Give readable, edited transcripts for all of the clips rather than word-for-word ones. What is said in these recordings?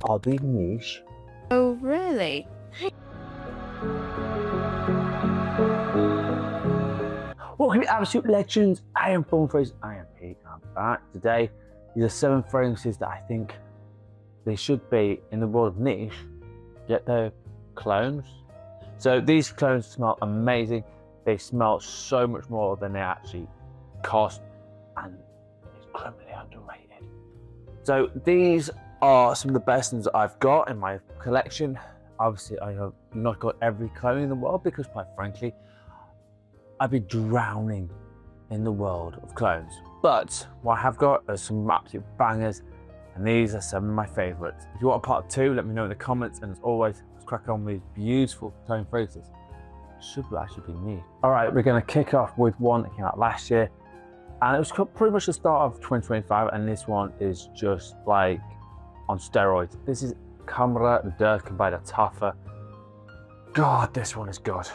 hobby niche. Oh, really? Welcome to Absolute Legends. I am Funwithfragrances. I am Pete. I'm back today. These are 7 fragrances that I think they should be in the world of niche, yet they're clones. So these clones smell amazing. They smell so much more than they actually cost, and it's criminally underrated. So these are some of the best ones that I've got in my collection. Obviously, I have not got every clone in the world because, quite frankly, I'd be drowning in the world of clones. But what I have got are some absolute bangers, and these are some of my favourites. If you want a part 2, let me know in the comments, and as always, let's crack on with these beautiful clone fragrances. Should actually be me. All right, we're going to kick off with one that came out last year, and it was pretty much the start of 2025, and this one is just like on steroids. This is Khamrah, the Dukhan by Lattafa. God, this one is good.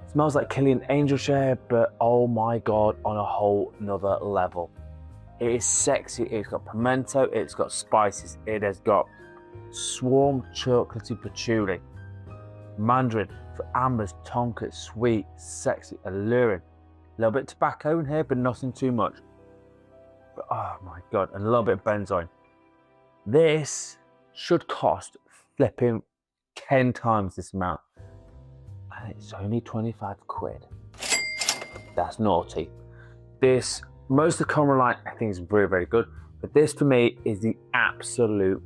It smells like Killian Angel Share, but oh my God, on a whole nother level. It is sexy, it's got pimento, it's got spices, it has got swarm chocolatey patchouli, mandarin, for ambers, tonka, sweet, sexy, alluring. A little bit of tobacco in here, but nothing too much. But oh my God, and a little bit of benzoin. This should cost flipping 10 times this amount. And it's only 25 quid. That's naughty. This, most of the Khamrah line I think is very, very good, but this for me is the absolute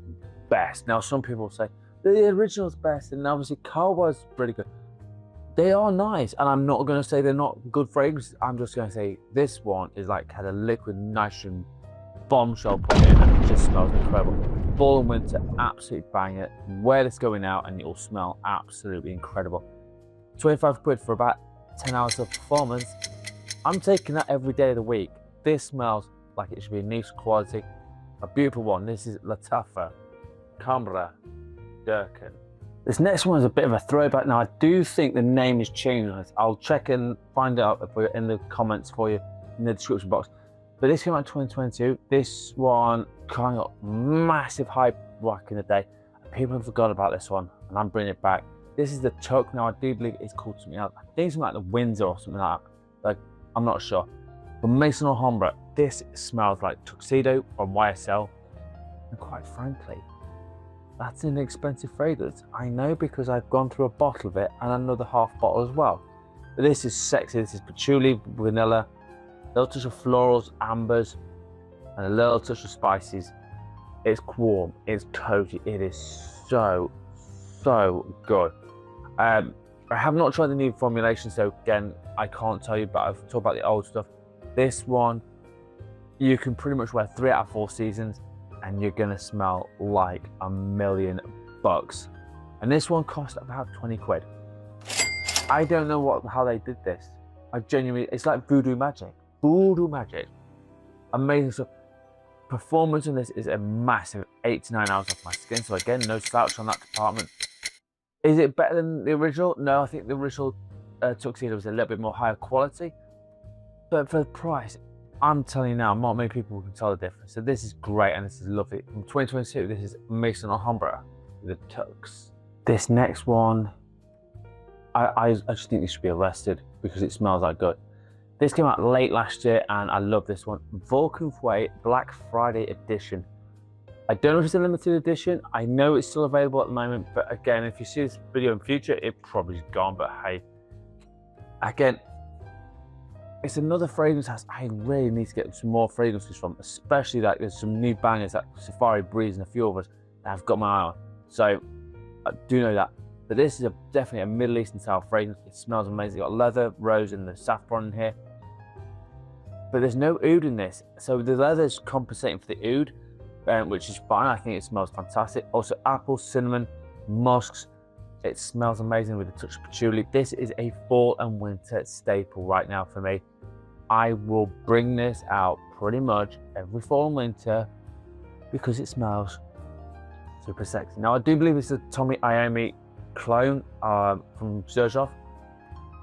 best. Now some people say the original's best, and obviously Hawas is pretty good. They are nice, and I'm not going to say they're not good fragrances. I'm just going to say this one is like had a liquid nitrogen bombshell put in, and it just smells incredible. Fall and winter, absolute banger. Wear this going out and it'll smell absolutely incredible. 25 quid for about 10 hours of performance. I'm taking that every day of the week. This smells like it should be niche quality. A beautiful one. This is Lattafa, Khamrah, Dukhan. This next one is a bit of a throwback. Now I do think the name is changed on this. I'll check and find out if we're in the comments for you in the description box. But this came out in 2022. This one kind of massive hype back in the day. People have forgot about this one, and I'm bringing it back. This is the Tuck. Now I do believe it's called something else. I think it's something like the Winsor or something like that. Like, I'm not sure. But Maison Alhambra, this smells like Tuxedo from YSL. And quite frankly, that's an expensive fragrance. I know, because I've gone through a bottle of it and another half bottle as well. But this is sexy. This is patchouli, vanilla, a little touch of florals, ambers, and a little touch of spices. It's warm, it's cozy, it is so good. I have not tried the new formulation, so again, I can't tell you, but I've talked about the old stuff. This one, you can pretty much wear 3 out of 4 seasons, and you're gonna smell like $1,000,000. And this one cost about 20 quid. I don't know how they did this. I genuinely, it's like voodoo magic. Voodoo magic. Amazing stuff. Performance on this is a massive 8 to 9 hours off my skin. So again, no slouch on that department. Is it better than the original? No, I think the original Tuxedo was a little bit more higher quality. But for the price, I'm telling you now, not many people can tell the difference. So this is great, and this is lovely. From 2022, this is Maison Alhambra with the Tux. This next one, I just think this should be arrested because it smells like good. This came out late last year, and I love this one. Vulcan Black Friday edition. I don't know if it's a limited edition. I know it's still available at the moment, but again, if you see this video in future, it probably is gone, but hey. Again, it's another fragrance house I really need to get some more fragrances from, especially like there's some new bangers like Safari Breeze and a few others that I've got my eye on. So I do know that. But this is definitely a Middle Eastern style fragrance. It smells amazing. It's got leather, rose, and the saffron in here. But there's no oud in this. So the leather is compensating for the oud, which is fine. I think it smells fantastic. Also apple, cinnamon, musks. It smells amazing with a touch of patchouli. This is a fall and winter staple right now for me. I will bring this out pretty much every fall and winter because it smells super sexy. Now I do believe it's a Tommy Iommi clone from Xerjoff,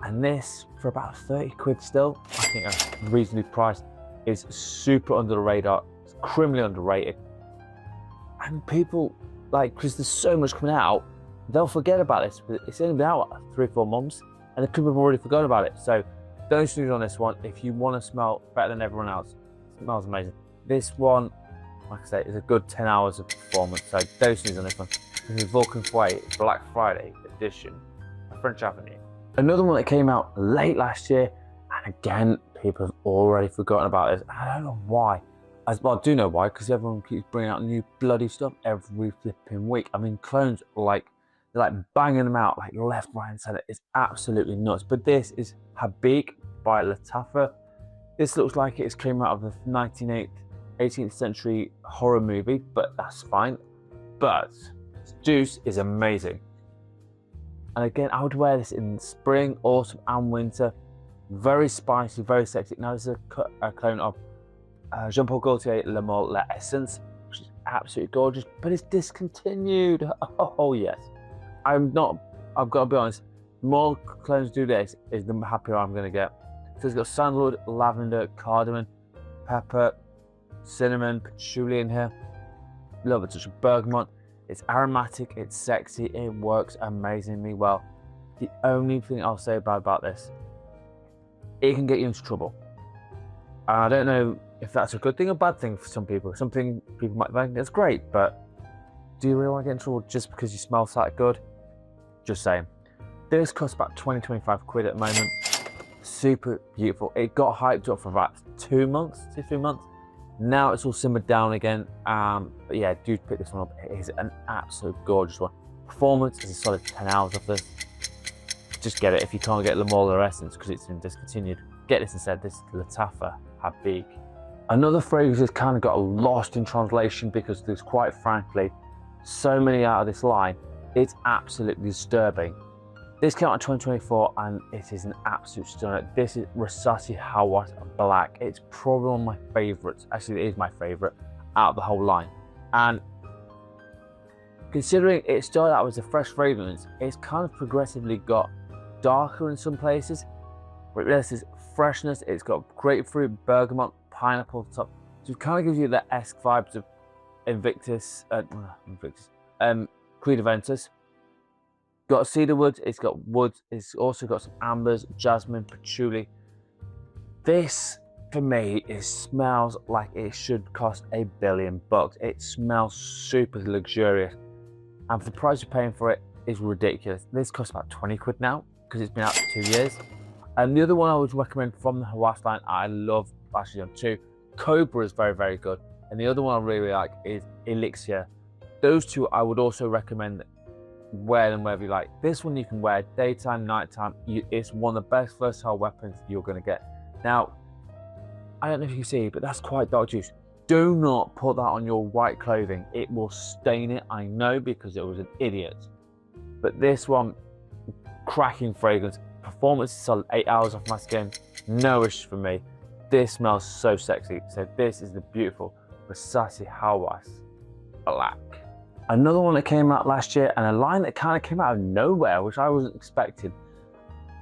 and this for about 30 quid still, I think that's reasonably priced. It's super under the radar, it's criminally underrated, And people, like, because there's so much coming out, they'll forget about this. It's only been out 3 or 4 months, and the people have already forgotten about it. So don't snooze on this one. If you want to smell better than everyone else, it smells amazing. This one, like I say, is a good 10 hours of performance. So don't snooze on this one. This is Vulcan Black Friday edition of French Avenue. Another one that came out late last year, and again, people have already forgotten about this. I don't know why. Well, I do know why, because everyone keeps bringing out new bloody stuff every flipping week. I mean, clones they're like banging them out like left, right, and centre. It's absolutely nuts. But this is Habik by Lattafa. This looks like it's came out of the 18th century horror movie, but that's fine. But Dupes is amazing. And again, I would wear this in spring, autumn, and winter. Very spicy, very sexy. Now, this is a clone of Jean Paul Gaultier Le Mole La Essence, which is absolutely gorgeous, but it's discontinued. Oh yes. I've got to be honest, the more clones do this, is the happier I'm going to get. So it's got sandalwood, lavender, cardamom, pepper, cinnamon, patchouli in here. Love a touch of bergamot. It's aromatic, it's sexy, it works amazingly well. The only thing I'll say about this, it can get you into trouble. And I don't know if that's a good thing or bad thing for some people. Some people might think it's great, but do you really want to get in trouble just because you smell that good? Just saying. This costs about 20-25 quid at the moment. Super beautiful. It got hyped up for about 2 months, 2-3 months. Now it's all simmered down again. But yeah, do pick this one up. It is an absolute gorgeous one. Performance is a solid 10 hours of this. Just get it if you can't get Le Mole or Essence because it's been discontinued. Get this instead. This is Lattafa Habik. Another fragrance that's kind of got lost in translation because there's, quite frankly, so many out of this line. It's absolutely disturbing. This came out in 2024 and it is an absolute stunner. This is Rasasi Hawas Black. It's probably one of my favorites. Actually, it is my favorite out of the whole line. And considering it started out as a fresh fragrance, it's kind of progressively got darker in some places. But this is freshness. It's got grapefruit, bergamot, pineapple top. So it kind of gives you the esque vibes of Creed Aventus. Got cedar wood, it's got wood, it's also got some ambers, jasmine, patchouli. This, for me, smells like it should cost $1 billion. It smells super luxurious. And for the price you're paying for it is ridiculous. This costs about 20 quid now, because it's been out for 2 years. And the other one I would recommend from the Hawas line, I love, actually on 2, Cobra is very, very good. And the other one I really like is Elixir. Those 2 I would also recommend wear them wherever you like. This one you can wear daytime, nighttime. It's one of the best versatile weapons you're going to get. Now, I don't know if you can see, but that's quite dark juice. Do not put that on your white clothing. It will stain it, I know, because it was an idiot. But this one, cracking fragrance. Performance is solid, 8 hours off my skin. No issue for me. This smells so sexy. So this is the beautiful Rasasi Hawas Black. Another one that came out last year, and a line that kind of came out of nowhere, which I wasn't expecting.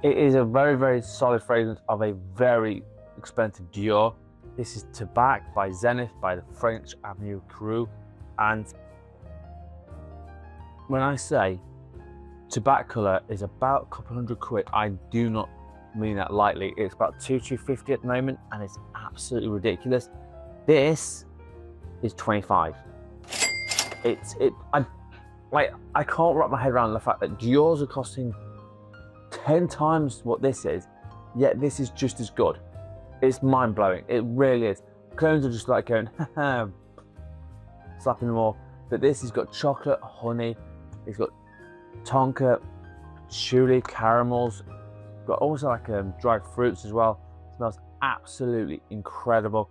It is a very, very solid fragrance of a very expensive Dior. This is Tabac by Zenith by the French Avenue crew. And when I say Tabac colour is about a couple hundred quid, I do not mean that lightly. It's about $250 at the moment, and it's absolutely ridiculous. This is 25. I can't wrap my head around the fact that Dior's are costing 10 times what this is, yet this is just as good. It's mind-blowing, it really is. Clones are just like going, slapping them off. But this has got chocolate, honey, it's got tonka, patchouli, caramels, got also like dried fruits as well. It smells absolutely incredible.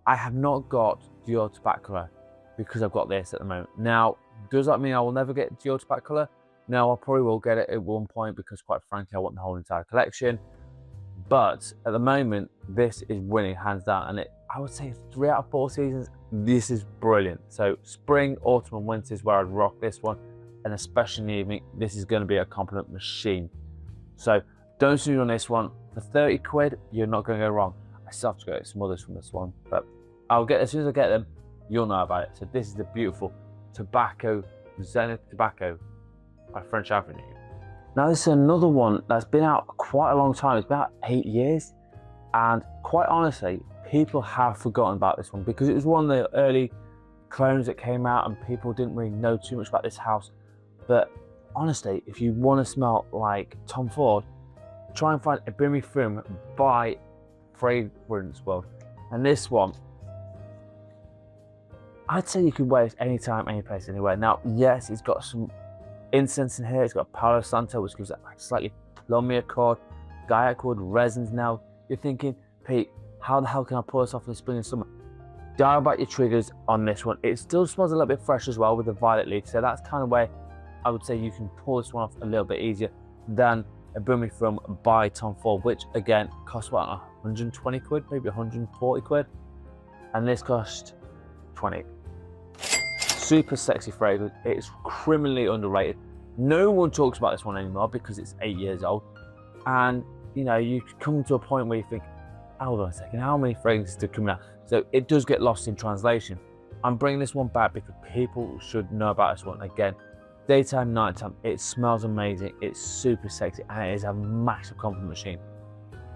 I have not got Dior Tabac because I've got this at the moment. Now, does that mean I will never get Dior Tabac colour? No, I probably will get it at one point because, quite frankly, I want the whole entire collection. But at the moment, this is winning hands down, and I would say 3 out of 4 seasons, this is brilliant. So spring, autumn, and winter is where I'd rock this one, and especially in the evening, this is going to be a compliment machine. So don't snooze on this one. For 30 quid, you're not going to go wrong. I still have to get some others from this one, but I'll get, as soon as I get them, you'll know about it. So this is the beautiful Tobacco, Zenith Tobacco by French Avenue. Now this is another one that's been out quite a long time. It's about 8 years. And quite honestly, people have forgotten about this one because it was one of the early clones that came out and people didn't really know too much about this house. But honestly, if you want to smell like Tom Ford, try and find a Perfume by Fragrance World. And this one, I'd say you could wear this anytime, any place, anywhere. Now, yes, it's got some incense in here. It's got Palo Santo, which gives it a slightly plummier chord, Gaiac wood, resins. Now, you're thinking, Pete, how the hell can I pull this off in the spring and summer? Dial back your triggers on this one. It still smells a little bit fresh as well with the violet leaf. So that's kind of where I would say you can pull this one off a little bit easier than a Perfume by Tom Ford, which again costs what, 120 quid, maybe 140 quid. And this cost 20. Super sexy fragrance. It's criminally underrated. No one talks about this one anymore because it's 8 years old. And you know, you come to a point where you think, hold on a second, how many fragrances did come out? So it does get lost in translation. I'm bringing this one back because people should know about this one. Again, daytime, nighttime, it smells amazing. It's super sexy and it is a massive compliment machine.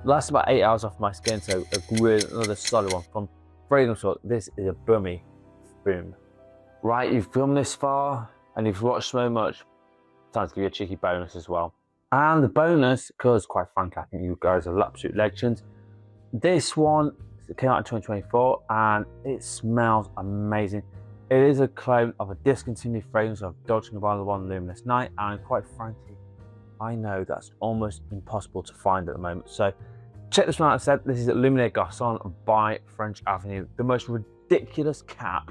Lasts about 8 hours off my skin, so another solid one from Fragrance World. This is a Perfume. Right, you've filmed this far and you've watched so much. Time to give you a cheeky bonus as well. And the bonus, because quite frankly, I think you guys are absolute legends. This one came out in 2024 and it smells amazing. It is a clone of a discontinued fragrance of Dolce & Gabbana One Luminous Night, and quite frankly, I know that's almost impossible to find at the moment. So check this one out instead. This is Illuminated Garçon by French Avenue. The most ridiculous cap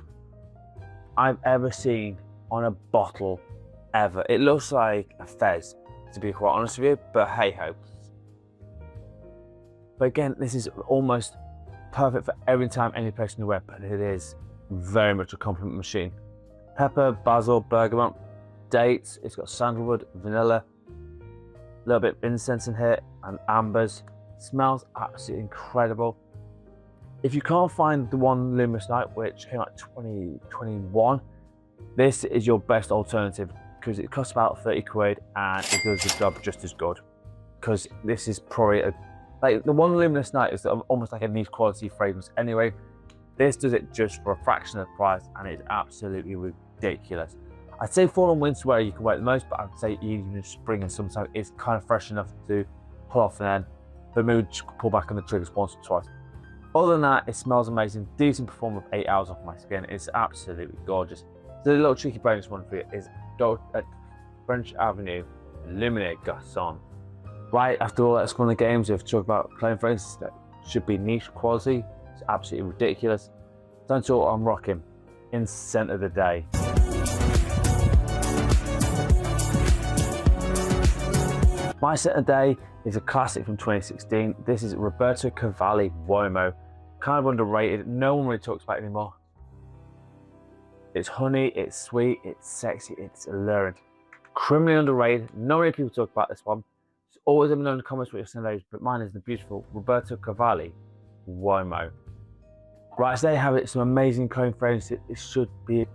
I've ever seen on a bottle ever. It looks like a fez, to be quite honest with you, but hey ho. But again, this is almost perfect for every time, any place in the web, but it is very much a compliment machine. Pepper, basil, bergamot, dates. It's got sandalwood, vanilla, a little bit of incense in here, and ambers. Smells absolutely incredible. If you can't find the One Luminous Night, which came out 2021, this is your best alternative because it costs about 30 quid and it does the job just as good. Because this is probably like the One Luminous Night is almost like a niche quality fragrance anyway. This does it just for a fraction of the price and it's absolutely ridiculous. I'd say fall and winter where you can wear it the most, but I'd say even in spring and summertime it's kind of fresh enough to pull off and then the mood pull back on the triggers once or twice. Other than that, it smells amazing. Decent performance of 8 hours off my skin. It's absolutely gorgeous. So the little cheeky bonus one for you is French Avenue Illuminated Garçon. Right, after all that fun of games, we've talked about clone fragrances that should be niche quality. It's absolutely ridiculous. That's all I'm rocking in scent of the day. My scent of the day is a classic from 2016. This is Roberto Cavalli Uomo. Kind of underrated. No one really talks about it anymore. It's honey, it's sweet, it's sexy, it's alluring. Criminally underrated. Not many people talk about this one. It's always let me know in the comments what your scent is, but mine is the beautiful Roberto Cavalli Uomo. Right, so there you have it. Some amazing clone fragrances. It should be